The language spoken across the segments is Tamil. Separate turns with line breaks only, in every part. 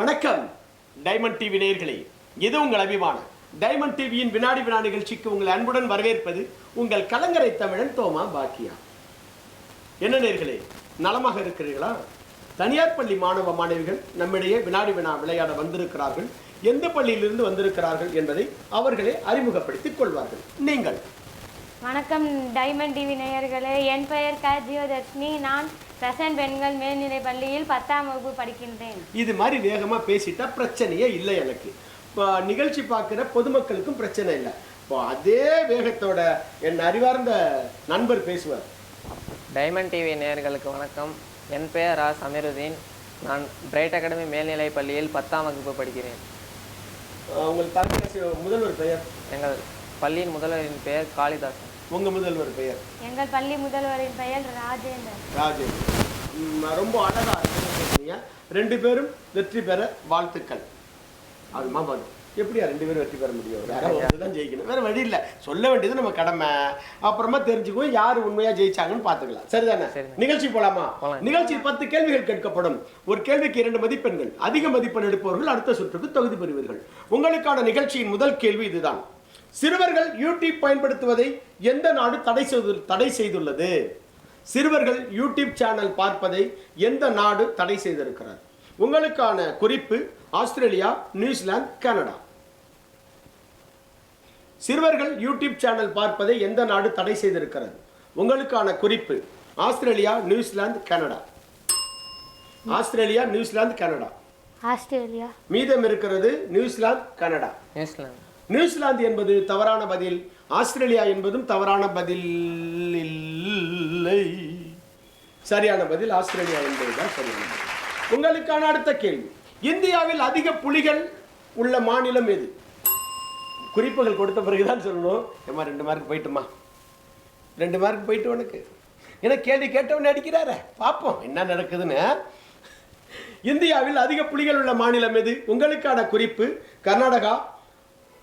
வணக்கம் டைமண்ட் டிவி நேயர்களே, இது உங்கள் அபிமானம் டைமண்ட் டிவியின் வினாடி வினா நிகழ்ச்சிக்கு உங்கள் அன்புடன் வரவேற்பது உங்கள் கலங்கரை தமிழன் தோமா பாக்கியா. என்ன நேயர்களே, நலமாக இருக்கிறீர்களா? தனியார் பள்ளி மாணவ மாணவிகள் நம்மிடையே வினாடி வினா விளையாட வந்திருக்கிறார்கள். எந்த பள்ளியிலிருந்து வந்திருக்கிறார்கள் என்பதை அவர்களே அறிமுகப்படுத்திக் கொள்வார்கள். நீங்கள்
வணக்கம் டைமண்ட் டிவி நேயர்களே, என் பெயர் க ஜியோதர்ஷினி. நான் பிரசன்ட் பெண்கள் மேல்நிலை பள்ளியில் 10ஆம் வகுப்பு படிக்கின்றேன்.
இது மாதிரி வேகமாக பேசிட்டா பிரச்சனையே இல்லை. எனக்கு இப்போ நிகழ்ச்சி பார்க்குற பொதுமக்களுக்கும் பிரச்சனை இல்லை. இப்போ அதே வேகத்தோட என் அறிவார்ந்த நண்பர் பேசுவார்.
டைமண்ட் டிவி நேயர்களுக்கு வணக்கம். என் பெயர் ரா சமீருதீன். நான் பிரைட் அகாடமி மேல்நிலை பள்ளியில் 10ஆம் வகுப்பு படிக்கிறேன்.
உங்கள் தலைமை முதல்வர் பெயர்?
எங்கள் பள்ளியின் முதல்வரின் பெயர் காளிதாசன்.
உங்கள் முதல்வர் பெயர்?
எங்கள் பள்ளி முதல்வரின் பெயர் ராஜேந்தர்.
ரொம்ப அழகா இருக்கீங்க. 2 பேரும் வெற்றி பெற வாழ்த்துக்கள். அதுமா பாரு, எப்படியா 2 பேரும் வெற்றி பெற முடியும்? தான் ஜெயிக்கணும், வேற வழி இல்லை. சொல்ல வேண்டியது நம்ம கடமை. அப்புறமா தெரிஞ்சுக்குவோம் யார் உண்மையா ஜெயிச்சாங்கன்னு பார்த்துக்கலாம். சரிதானே? நிகழ்ச்சி போலாமா? நிகழ்ச்சியில் 10 கேள்விகள் கேட்கப்படும். ஒரு கேள்விக்கு 2 மதிப்பெண்கள். அதிக மதிப்பெண் எடுப்பவர்கள் அடுத்த சுற்றுக்கு தகுதி பெறுவீர்கள். உங்களுக்கான நிகழ்ச்சியின் முதல் கேள்வி இதுதான். சிறுவர்கள் யூடியூப் பயன்படுத்துவதை எந்த நாடு தடை செய்துள்ளது? சிறுவர்கள் யூடியூப் சேனல் பார்ப்பதை எந்த நாடு தடை செய்திருக்கிறார்? உங்களுக்கான குறிப்பு ஆஸ்திரேலியா, நியூசிலாந்து, கனடா. சிறுவர்கள் யூடியூப் சேனல் பார்ப்பதை எந்த நாடு தடை செய்திருக்கிறது? உங்களுக்கான குறிப்பு Australia, New Zealand, Canada. Australia, New Zealand, Canada.
Australia.
மீதம் இருக்கிறது நியூசிலாந்து, கனடா. நியூசிலாந்து என்பது தவறான பதில். ஆஸ்திரேலியா என்பதும் தவறான பதில் இல்லை. சரியான பதில் ஆஸ்திரேலியா என்பதுதான் சரியான பதில். உங்களுக்கான அடுத்த கேள்வி. இந்தியாவில் அதிக புலிகள் உள்ள மாநிலம் எது? குறிப்புகள் கொடுத்த பிறகுதான் சொல்லணும். ஏமா 2 மார்க் போயிட்டுமா? 2 மார்க் போயிட்டு உனக்கு. ஏன்னா கேள்வி கேட்டவனே அடிக்கிறார. பார்ப்போம் என்ன நடக்குதுன்னு. இந்தியாவில் அதிக புலிகள் உள்ள மாநிலம் எது? உங்களுக்கான குறிப்பு கர்நாடகா,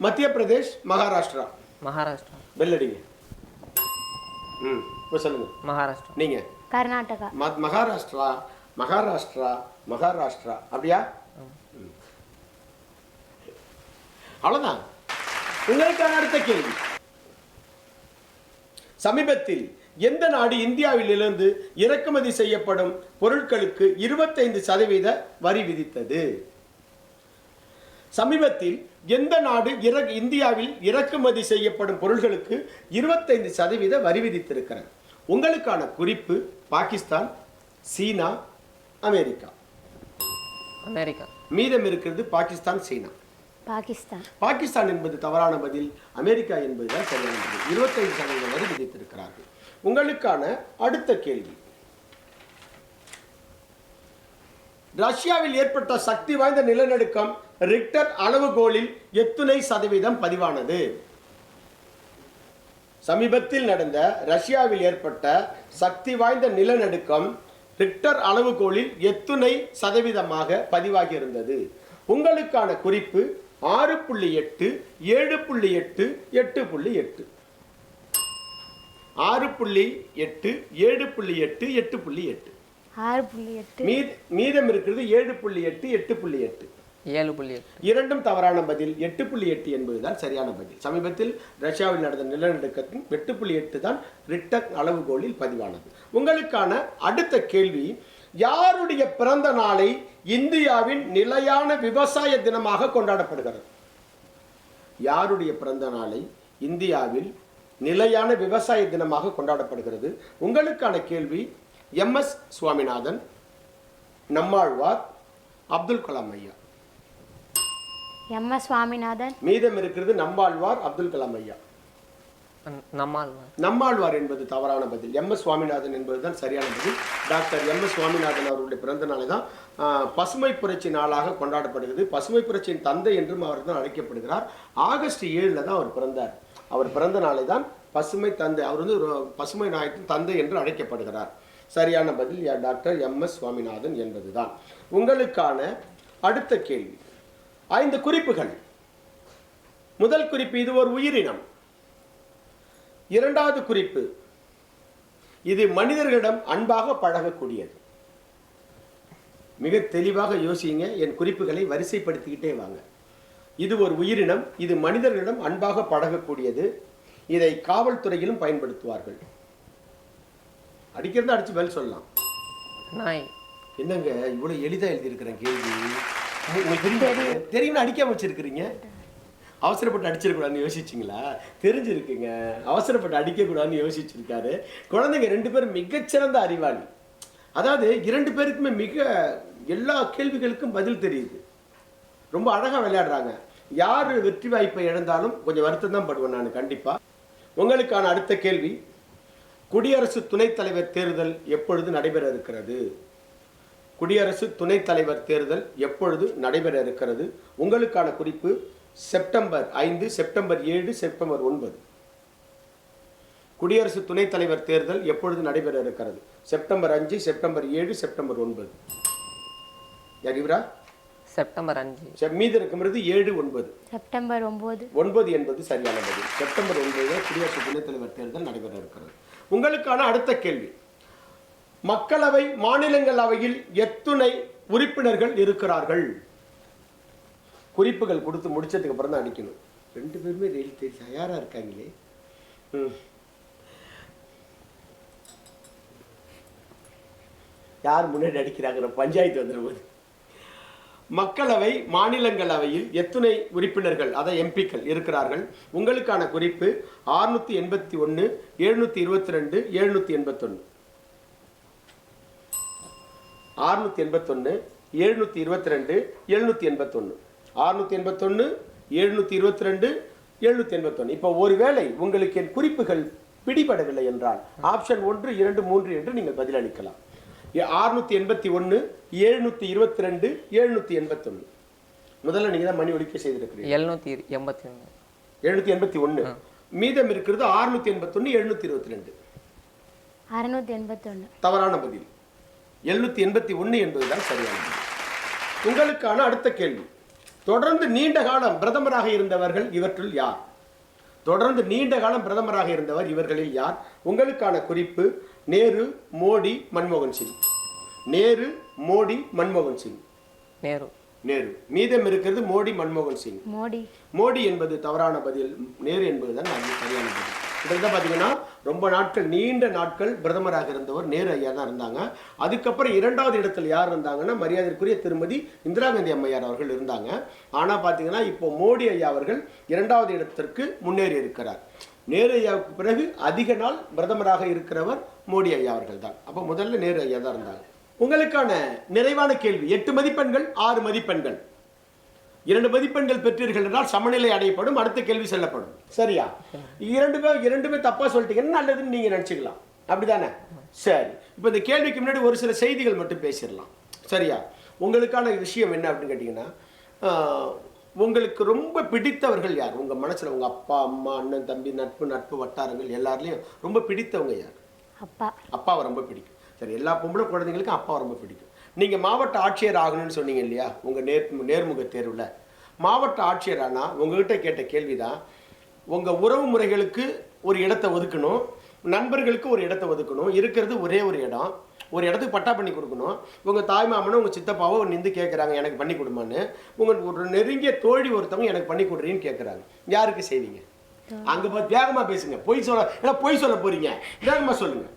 மத்திய பிரதேஷ், மகாராஷ்டிரா.
மகாராஷ்டிரா.
பெல்லடிங்க. இப்போ சொல்லுங்க.
மகாராஷ்டிரா.
நீங்க?
கர்நாடகா.
மகாராஷ்டிரா, மகாராஷ்டிரா, மகாராஷ்டிரா. அப்படியா? அவ்வளவுதான். உங்களுக்கான அடுத்த கேள்வி. சமீபத்தில் எந்த நாடு இந்தியாவிலிருந்து இறக்குமதி செய்யப்படும் பொருட்களுக்கு 25% வரி விதித்தது? சமீபத்தில் எந்த நாடு இந்தியாவில் இறக்குமதி செய்யப்படும் பொருட்களுக்கு 25% வரி விதித்திருக்கிறது? உங்களுக்கான குறிப்பு பாகிஸ்தான், சீனா, அமெரிக்கா.
அமெரிக்கா. மீதம்
இருக்கிறது பாகிஸ்தான், சீனா.
பாகிஸ்தான்.
பாகிஸ்தான் என்பது தவறான பதில். அமெரிக்கா என்பதுதான் சரியான பதில். 25% வரி விதித்திருக்கிறார்கள். உங்களுக்கான அடுத்த கேள்வி. ரஷ்யாவில் ஏற்பட்ட சக்தி வாய்ந்த நிலநடுக்கம் ரிக்டர் அளவுகோலில் எத்தனை சதவீதம் பதிவானது? சமீபத்தில் நடந்த ரஷ்யாவில் ஏற்பட்ட சக்தி வாய்ந்த நிலநடுக்கம் ரிக்டர் அளவுகோலில் எத்தனை சதவீதமாக பதிவாகி இருந்தது? உங்களுக்கான குறிப்பு 6.8, 7.8, 8.8. 6.8, 7.8, 8.8.
6.8.
மீதம் இருக்கிறது 7.8, 8.8.
7.8.
இரண்டும் தவறான பதில். 8.8 என்பதுதான் சரியான பதில். சமீபத்தில் ரஷ்யாவில் நடந்த நிலநடுக்கத்தின் 8.8 தான் ரிக்டர் அளவுகோலில் பதிவானது. உங்களுக்கான அடுத்த கேள்வி. யாருடைய பிறந்த நாளை இந்தியாவின் நிலையான விவசாய தினமாக கொண்டாடப்படுகிறது? யாருடைய பிறந்த நாளை இந்தியாவில் நிலையான விவசாய தினமாக கொண்டாடப்படுகிறது? உங்களுக்கான கேள்வி MS சுவாமிநாதன், நம்மாழ்வார், அப்துல் கலாம் ஐயா.
MS சுவாமிநாதன். மீதம்
இருக்கிறது நம்மாழ்வார், அப்துல் கலாம் ஐயா. நம்மாழ்வார் என்பது தவறான பதில். MS சுவாமிநாதன் என்பதுதான் சரியான பதில். டாக்டர் MS சுவாமிநாதன் அவருடைய பிறந்த நாளை தான் பசுமை புரட்சி நாளாக கொண்டாடப்படுகிறது. பசுமை புரட்சியின் தந்தை என்றும் அவர் தான் அழைக்கப்படுகிறார். ஆகஸ்ட் 7 தான் அவர் பிறந்தார். அவர் பிறந்த நாளை தான் பசுமை தந்தை, அவர் வந்து பசுமை நாயத்தின் தந்தை என்று அழைக்கப்படுகிறார். சரியான பதில் டாக்டர் MS சுவாமிநாதன் என்பதுதான். உங்களுக்கான அடுத்த கேள்வி. 5 குறிப்புகள். முதல் குறிப்பு, இது ஒரு உயிரினம். இரண்டாவது குறிப்பு, இது மனிதர்களிடம் அன்பாக பழகக்கூடியது. மிக தெளிவாக யோசிங்க. என் குறிப்புகளை வரிசைப்படுத்திக்கிட்டே வாங்க. இது ஒரு உயிரினம். இது மனிதர்களிடம் அன்பாக பழகக்கூடியது. இதை காவல்துறையிலும் பயன்படுத்துவார்கள். அடிக்கிறதா அடிச்சு பதில் சொல்லலாம்.
நாய்.
என்னங்க இவ்வளவு எளிதா எழுதியிருக்கிறேன் கேள்வி? உங்களுக்கு தெரியும் அடிக்காம வச்சிருக்கிறீங்க. அவசரப்பட்டு அடிச்சிடக்கூடாதுன்னு யோசிச்சிங்களா? தெரிஞ்சிருக்குங்க, அவசரப்பட்டு அடிக்கக்கூடாதுன்னு யோசிச்சிருக்காரு. குழந்தைங்க 2 பேரும் மிகச்சிறந்த அறிவாளி. அதாவது 2 பேருக்குமே மிக எல்லா கேள்விகளுக்கும் பதில் தெரியுது. ரொம்ப அழகாக விளையாடுறாங்க. யார் வெற்றி வாய்ப்பை இழந்தாலும் கொஞ்சம் வருத்தம் தான் படுவேன் நான் கண்டிப்பா. உங்களுக்கான அடுத்த கேள்வி, குடியரசு துணைத் தலைவர் தேர்தல் எப்பொழுது நடைபெற இருக்கிறது? குடியரசு துணைத் தலைவர் தேர்தல் எப்பொழுது நடைபெற இருக்கிறது? உங்களுக்கான குறிப்பு செப்டம்பர் 5, செப்டம்பர் 7, செப்டம்பர் 9. குடியரசு துணைத் தலைவர் தேர்தல் எப்பொழுது நடைபெற இருக்கிறது? September 5, September 7, September 9. யாரிவரா?
செப்டம்பர் 5.
மீதி இருக்கிறது 7, 9.
செப்டம்பர் 9.
9 என்பது சரியான பதில். செப்டம்பர் 9 குடியரசு துணைத் தலைவர் தேர்தல் நடைபெற இருக்கிறது. உங்களுக்கான அடுத்த கேள்வி, மக்களவை மாநிலங்களவையில் எத்துணை உறுப்பினர்கள் இருக்கிறார்கள்? குறிப்புகள் கொடுத்து முடிச்சதுக்கு அப்புறம் தான் அடிக்கணும். 2 பேருமே தயாரா இருக்காங்களே. யார் முன்னாடி அடிக்கிறாங்க? பஞ்சாயத்து வந்துடும்போது. மக்களவை மாநிலங்களவையில் எத்துணை உறுப்பினர்கள், அதாவது எம்பிக்கள் இருக்கிறார்கள்? உங்களுக்கான குறிப்பு 681, 722, 781. 681, 722, 781. 681, 722, 781. இப்போ ஒருவேளை உங்களுக்கு என் குறிப்புகள் பிடிபடவில்லை என்றால் ஆப்ஷன் 1, 2, 3 என்று நீங்கள் பதிலளிக்கலாம். 681, 722, 781. முதல்ல நீங்க தான் மணி ஒலிக்க செய்திருக்கிறீங்க.
781.
781. மீதம் இருக்கிறது 681, 722.
681.
தவறான பதில். 781 என்பதுதான் சரியான பதில். உங்களுக்கான அடுத்த கேள்வி, தொடர்ந்து நீண்ட காலம் பிரதமராக இருந்தவர்கள் இவற்றில் யார்? தொடர்ந்து நீண்ட காலம் பிரதமராக இருந்தவர் இவர்களில் யார்? உங்களுக்கான குறிப்பு நேரு, மோடி, மன்மோகன் சிங். நேரு, மோடி, மன்மோகன் சிங்.
நேரு.
நேரு. மீதம் இருக்கிறது மோடி, மன்மோகன் சிங்.
மோடி.
மோடி என்பது தவறான பதில். நேரு என்பதுதான் சரியான பதில். கிட்டத்தட்ட பார்த்தீங்கன்னா ரொம்ப நாட்கள், நீண்ட நாட்கள் பிரதமராக இருந்தவர் நேரு ஐயா தான் இருந்தாங்க. அதுக்கப்புறம் 2வது இடத்துல யார் இருந்தாங்கன்னா மரியாதைக்குரிய திருமதி இந்திரா காந்தி அம்மையார் அவர்கள் இருந்தாங்க. ஆனால் பார்த்தீங்கன்னா இப்போ மோடி ஐயா அவர்கள் 2வது இடத்திற்கு முன்னேறி இருக்கிறார். நேரு ஐயாவுக்கு பிறகு அதிக நாள் பிரதமராக இருக்கிறவர் மோடி ஐயா அவர்கள் தான். அப்போ முதல்ல நேரு ஐயா தான் இருந்தாங்க. உங்களுக்கான நிறைவான கேள்வி, 8 மதிப்பெண்கள், 6 மதிப்பெண்கள். 2 மதிப்பெண்கள் பெற்றீர்கள் என்றால் சமநிலை அடையப்படும். அடுத்த கேள்வி செல்லப்படும். சரியா? 2 தப்பா சொல்லிட்டீங்கன்னா நல்லதுன்னு நீங்க நினைச்சுக்கலாம். அப்படிதானே? சரி, இப்போ இந்த கேள்விக்கு முன்னாடி ஒரு சில செய்திகள் மட்டும் பேசிடலாம். சரியா? உங்களுக்கான விஷயம் என்ன அப்படின்னு கேட்டீங்கன்னா, உங்களுக்கு ரொம்ப பிடித்தவர்கள் யார்? உங்க மனசுல உங்க அப்பா, அம்மா, அண்ணன், தம்பி, நட்பு வட்டாரங்கள் எல்லாருலயும் ரொம்ப பிடித்தவங்க யார்?
அப்பா.
அப்பாவை ரொம்ப பிடிக்கும். சரி, எல்லா பொம்பளை குழந்தைங்களுக்கும் அப்பாவை ரொம்ப பிடிக்கும். நீங்கள் மாவட்ட ஆட்சியர் ஆகணும்னு சொன்னீங்க இல்லையா? உங்கள் நேர்முக தேர்வில் மாவட்ட ஆட்சியர் ஆனால் உங்ககிட்ட கேட்ட கேள்விதான், உங்கள் உறவு முறைகளுக்கு ஒரு இடத்தை ஒதுக்கணும், நண்பர்களுக்கு ஒரு இடத்தை ஒதுக்கணும், இருக்கிறது ஒரே ஒரு இடம், ஒரு இடத்துக்கு பட்டா பண்ணி கொடுக்கணும். உங்கள் தாய் மாமனும் உங்கள் சித்தப்பாவோ நின்று கேட்குறாங்க எனக்கு பண்ணி கொடுமான்னு. உங்கள் ஒரு நெருங்கிய தோழி ஒருத்தவங்க எனக்கு பண்ணி கொடுறீன்னு கேட்குறாங்க. யாருக்கு செய்வீங்க? அங்கே பார்த்து வேகமாக பேசுங்க. பொய் சொல்ல போறீங்க, வேகமாக சொல்லுங்க.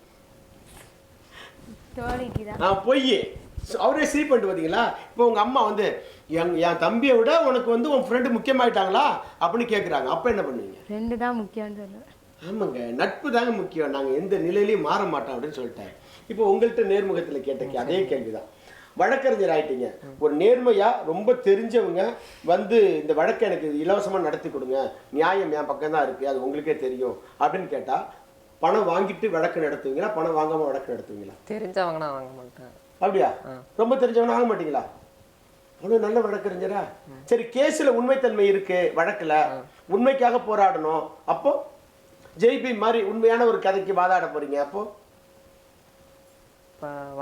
பொய் அவரே சீ பண்ணிட்டு பார்த்தீங்களா? இப்போ உங்கள் அம்மா வந்து என் தம்பியை விட உனக்கு வந்து உன் ஃப்ரெண்டு முக்கியமாயிட்டாங்களா அப்படின்னு கேட்குறாங்க. அப்போ என்ன பண்ணுவீங்க?
2 தான் முக்கியம் சொல்லுவேன்.
ஆமாங்க, நட்பு தாங்க முக்கியம், நாங்கள் எந்த நிலையிலையும் மாற மாட்டோம் அப்படின்னு சொல்லிட்டாங்க. இப்போ உங்கள்கிட்ட நேர்முகத்தில் கேட்ட அதே கேள்விதான். வழக்கறிஞர் ஆயிட்டீங்க, ஒரு நேர்மையாக ரொம்ப தெரிஞ்சவங்க வந்து இந்த வழக்கை எனக்கு இலவசமாக நடத்தி கொடுங்க, நியாயம் என் பக்கம் தான் இருக்குது, அது உங்களுக்கே தெரியும் அப்படின்னு கேட்டால் பணம் வாங்கிட்டு வழக்கு நடத்துவீங்களா, பணம் வாங்காம வழக்கு நடத்துவீங்களா?
தெரிஞ்சவங்கன்னா வாங்க மாட்டேன்.
அப்படியா? ரொம்ப தெரிஞ்சவனா வாங்க மாட்டீங்களா? அவ்வளவு நல்ல வழக்கறிஞரா? சரி, கேஸ்ல உண்மைத்தன்மை இருக்கு, வழக்குல உண்மைக்காக போராடணும், அப்போ ஜெய்பி மாதிரி உண்மையான ஒரு கதைக்கு வாதாட போறீங்க, அப்போ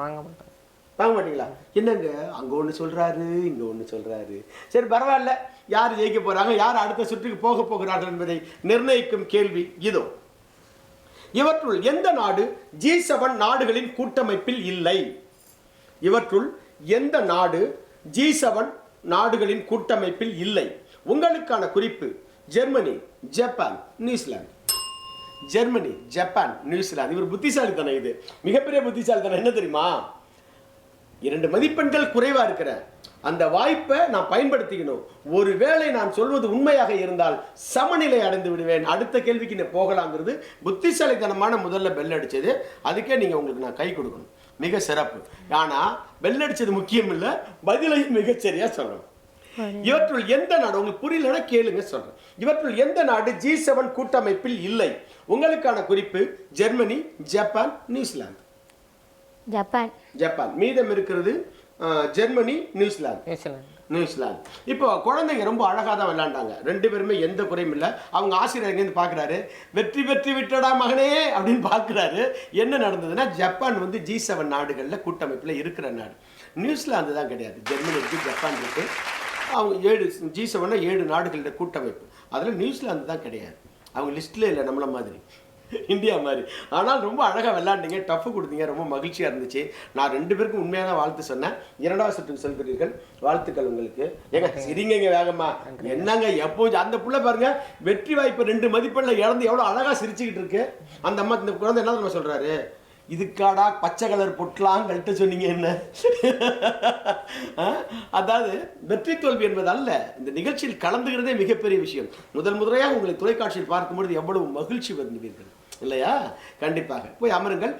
வாங்க மாட்டேன்.
வாங்க மாட்டீங்களா? என்னங்க அங்க ஒண்ணு சொல்றாரு, இங்க ஒண்ணு சொல்றாரு. சரி, பரவாயில்ல, யார் ஜெயிக்க போறாங்க, யார் அடுத்த சுற்றுக்கு போக போகிறார்கள் என்பதை நிர்ணயிக்கும் கேள்வி இதோ. இவற்றுள் எந்த நாடு G7 நாடுகளின் கூட்டமைப்பில் இல்லை? இவற்றுள் எந்த நாடு G7 நாடுகளின் கூட்டமைப்பில் இல்லை? உங்களுக்கான குறிப்பு Germany, Japan, New Zealand. Germany, Japan, New Zealand. இவர் புத்திசாலித்தனம், இது மிகப்பெரிய புத்திசாலித்தனம். என்ன தெரியுமா? 2 மதிப்பெண்கள் குறைவா இருக்கிற அந்த வாய்ப்பை நான் பயன்படுத்திக்கணும். ஒருவேளை நான் சொல்வது உண்மையாக இருந்தால் சமநிலை அடைந்து விடுவேன், அடுத்த கேள்விக்கு நான் போகலாங்கிறது புத்திசாலித்தனமான முதல்ல பெல் அடிச்சது. அதுக்கே நீங்க உங்களுக்கு நான் கை கொடுக்கணும், மிக சிறப்பு. ஆனா பெல் அடிச்சது முக்கியம் இல்லை, பதிலையும் மிகச்சரியா சொல்லணும். இவற்றுள் எந்த நாடு, உங்களுக்கு புரியலன்னா கேளுங்க சொல்றேன். இவற்றுள் எந்த நாடு G7 கூட்டமைப்பில் இல்லை? உங்களுக்கான குறிப்பு Germany, Japan, New Zealand.
Japan.
Japan. மீதம் இருக்கிறது ஜெர்மனி, நியூசிலாந்து. நியூசிலாந்து. இப்போ குழந்தைங்க ரொம்ப அழகாக தான் விளையாண்டாங்க, 2 பேருமே எந்த குறையும் இல்லை. அவங்க ஆசிரியர் எங்கேருந்து பார்க்குறாரு, வெற்றி பெற்று விட்டடா மகனே அப்படின்னு பார்க்குறாரு. என்ன நடந்ததுன்னா, ஜப்பான் வந்து G7 நாடுகளில் கூட்டமைப்பில் இருக்கிற நாடு. நியூசிலாந்து தான் கிடையாது. ஜெர்மனி இருக்குது, ஜப்பான் இருக்குது. அவங்க 7 G7 7 நாடுகளோட கூட்டமைப்பு. அதில் நியூசிலாந்து தான் கிடையாது. அவங்க லிஸ்ட்டில் இல்லை, நம்மள மாதிரி, இந்தியா மாதிரி. ஆனால் ரொம்ப அழகாக விளையாண்டிங்க, டஃப் கொடுத்தீங்க, ரொம்ப மகிழ்ச்சியாக இருந்துச்சு. நான் 2 பேருக்கும் உண்மையான வாழ்த்து சொன்னேன். 2வது சுற்றுக்கு செல்கிறீர்கள், வாழ்த்துக்கள் உங்களுக்கு. ஏங்க சிரிங்க வேகமா, என்னங்க எப்போ அந்த புள்ள பாருங்க வெற்றி வாய்ப்பு 2 மதிப்பெண்ணில் இழந்து எவ்வளோ அழகாக சிரிச்சுக்கிட்டு இருக்கு. அந்த அம்மா, இந்த குழந்தை என்ன நம்ம சொல்கிறாரு, இதுக்காடா பச்சை கலர் பொட்டலாம் கழட்ட சொன்னீங்க என்ன? அதாவது வெற்றி தோல்வி என்பது அல்ல, இந்த நிகழ்ச்சியில் கலந்துகிறதே மிகப்பெரிய விஷயம். முதல் முறையாக உங்களை தொலைக்காட்சியில் பார்க்கும்பொழுது எவ்வளவு மகிழ்ச்சி வருவீர்கள் இல்லையா? கண்டிப்பாக போய் அமருங்கள்.